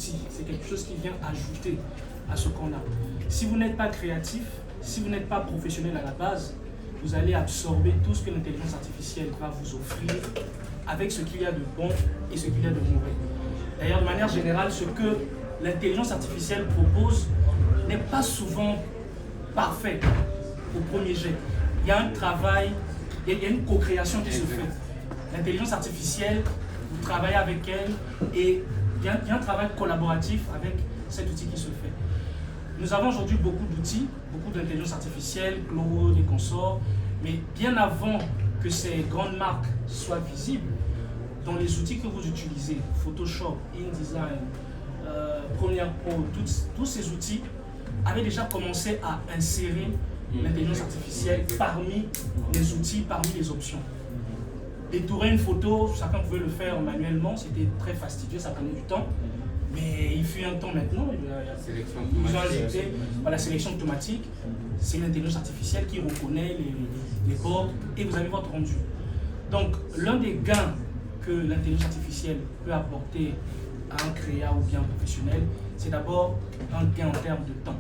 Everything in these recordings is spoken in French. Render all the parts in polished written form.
C'est quelque chose qui vient ajouter à ce qu'on a. Si vous n'êtes pas créatif, si vous n'êtes pas professionnel à la base, vous allez absorber tout ce que l'intelligence artificielle va vous offrir avec ce qu'il y a de bon et ce qu'il y a de mauvais. D'ailleurs, de manière générale, ce que l'intelligence artificielle propose n'est pas souvent parfait au premier jet. Il y a un travail, il y a une co-création qui se fait. L'intelligence artificielle, vous travaillez avec elle et il y a un travail collaboratif avec cet outil qui se fait. Nous avons aujourd'hui beaucoup d'outils, beaucoup d'intelligence artificielle, Claude et consorts, mais bien avant que ces grandes marques soient visibles, dans les outils que vous utilisez, Photoshop, InDesign, Premiere Pro, tous ces outils avaient déjà commencé à insérer l'intelligence artificielle parmi les outils, parmi les options. Détourer une photo, chacun pouvait le faire manuellement, c'était très fastidieux, ça prenait du temps. Mais il fut un temps maintenant, la sélection automatique, c'est l'intelligence artificielle qui reconnaît les bords et vous avez votre rendu. Donc l'un des gains que l'intelligence artificielle peut apporter à un créa ou bien un professionnel, c'est d'abord un gain en termes de temps.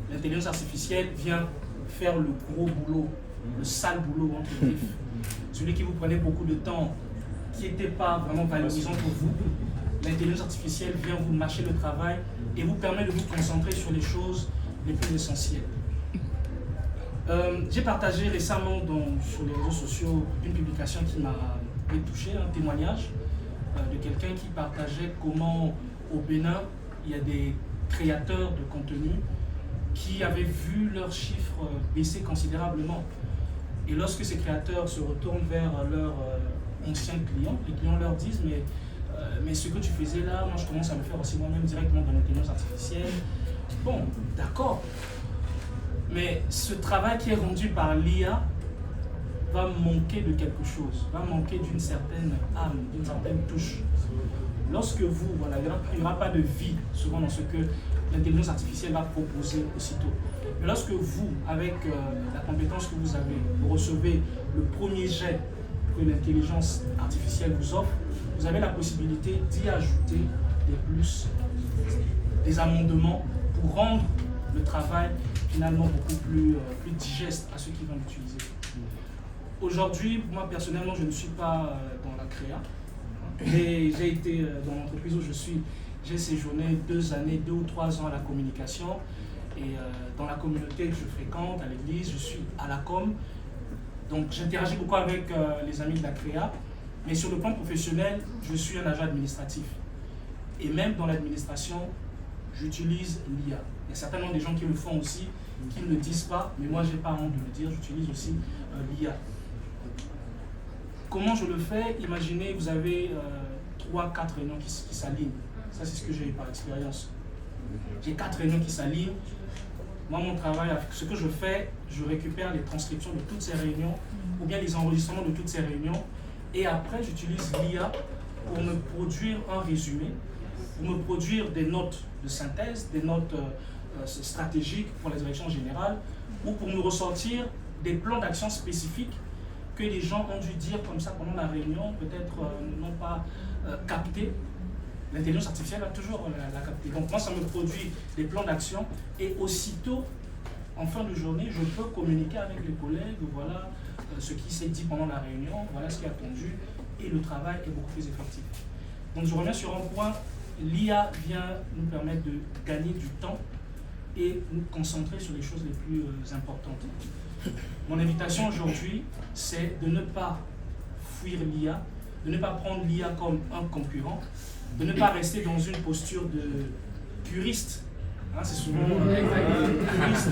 L'intelligence artificielle vient faire le gros boulot, le sale boulot entre griffes, celui qui vous prenait beaucoup de temps, qui n'était pas vraiment valorisant pour vous. L'intelligence artificielle vient vous mâcher le travail et vous permet de vous concentrer sur les choses les plus essentielles. J'ai partagé récemment sur les réseaux sociaux une publication qui m'a touché, un témoignage de quelqu'un qui partageait comment au Bénin, il y a des créateurs de contenu qui avaient vu leurs chiffres baisser considérablement. Et lorsque ces créateurs se retournent vers leurs anciens clients, les clients leur disent mais ce que tu faisais là, moi je commence à le faire aussi moi-même directement dans l'intelligence artificielle. Bon, d'accord. Mais ce travail qui est rendu par l'IA va manquer de quelque chose, va manquer d'une certaine âme, d'une certaine touche. Lorsque vous, voilà, il n'y aura pas de vie souvent dans ce que l'intelligence artificielle va proposer aussitôt. Mais lorsque vous, avec la compétence que vous avez, vous recevez le premier jet que l'intelligence artificielle vous offre, vous avez la possibilité d'y ajouter des plus, des amendements pour rendre le travail finalement beaucoup plus digeste à ceux qui vont l'utiliser. Aujourd'hui, moi personnellement, je ne suis pas dans la créa. J'ai été dans l'entreprise où je suis, j'ai séjourné 2 années, 2 ou 3 ans à la communication. Et dans la communauté que je fréquente, à l'église, je suis à la com. Donc j'interagis beaucoup avec les amis de la créa. Mais sur le plan professionnel, je suis un agent administratif. Et même dans l'administration, j'utilise l'IA. Il y a certainement des gens qui le font aussi, qui ne le disent pas, mais moi, je n'ai pas honte de le dire, j'utilise aussi l'IA. Comment je le fais? Imaginez, vous avez 3-4 réunions qui s'alignent. Ça, c'est ce que j'ai eu par expérience. J'ai 4 réunions qui s'alignent. Moi, mon travail, ce que je fais, je récupère les transcriptions de toutes ces réunions, ou bien les enregistrements de toutes ces réunions, et après, j'utilise l'IA pour me produire un résumé, pour me produire des notes de synthèse, des notes stratégiques pour la direction générale, ou pour me ressortir des plans d'action spécifiques que les gens ont dû dire comme ça pendant la réunion, peut-être n'ont pas capté. L'intelligence artificielle va toujours la capter. Donc moi, ça me produit des plans d'action et aussitôt, en fin de journée, je peux communiquer avec les collègues, voilà ce qui s'est dit pendant la réunion, voilà ce qui est attendu et le travail est beaucoup plus effectif. Donc je reviens sur un point, l'IA vient nous permettre de gagner du temps et nous concentrer sur les choses les plus importantes. Mon invitation aujourd'hui, c'est de ne pas fuir l'IA, de ne pas prendre l'IA comme un concurrent, de ne pas rester dans une posture de puriste. Hein, c'est souvent puriste.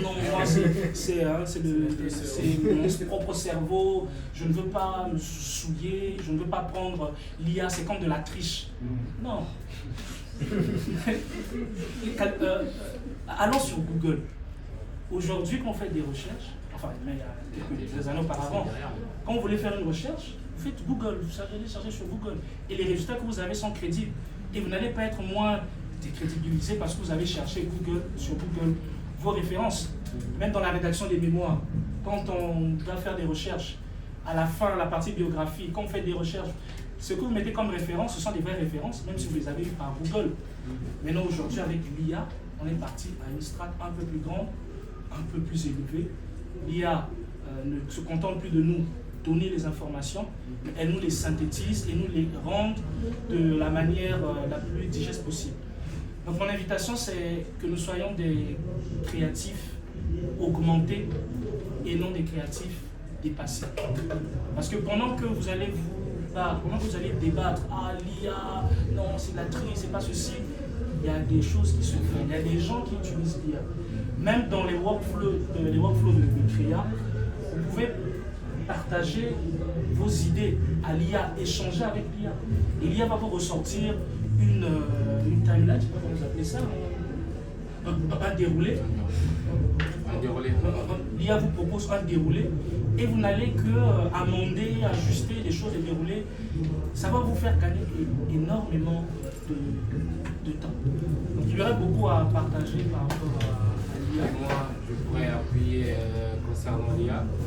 Non, moi c'est mon propre cerveau, je ne veux pas me souiller, je ne veux pas prendre l'IA, c'est comme de la triche. Non. Allons sur Google. Aujourd'hui, quand on fait des recherches, enfin, il y a quelques années auparavant, quand vous voulez faire une recherche, vous faites Google, vous allez chercher sur Google. Et les résultats que vous avez sont crédibles. Et vous n'allez pas être moins décrédibilisé parce que vous avez cherché sur Google vos références. Même dans la rédaction des mémoires, quand on doit faire des recherches, à la fin, la partie biographie, quand on fait des recherches, ce que vous mettez comme référence, ce sont des vraies références, même si vous les avez eues par Google. Maintenant, aujourd'hui, avec l'IA, on est parti à une strate un peu plus grande, un peu plus élevée. L'IA ne se contente plus de nous donner les informations, mais elle nous les synthétise et nous les rend de la manière la plus digeste possible. Donc mon invitation, c'est que nous soyons des créatifs augmentés et non des créatifs dépassés. Parce que pendant que vous allez débattre, ah l'IA, non c'est de la triche, c'est pas ceci, il y a des choses qui se font, il y a des gens qui utilisent l'IA. Même dans les workflows de créa, vous pouvez partager vos idées à l'IA, échanger avec l'IA. Et l'IA va vous ressortir une timeline, je sais pas comment vous appelez ça, un déroulé. L'IA vous propose un déroulé et vous n'allez que amender, ajuster les choses et dérouler. Ça va vous faire gagner énormément de temps. Donc il y aurait beaucoup à partager par rapport à l'IA. Moi, je pourrais appuyer concernant l'IA.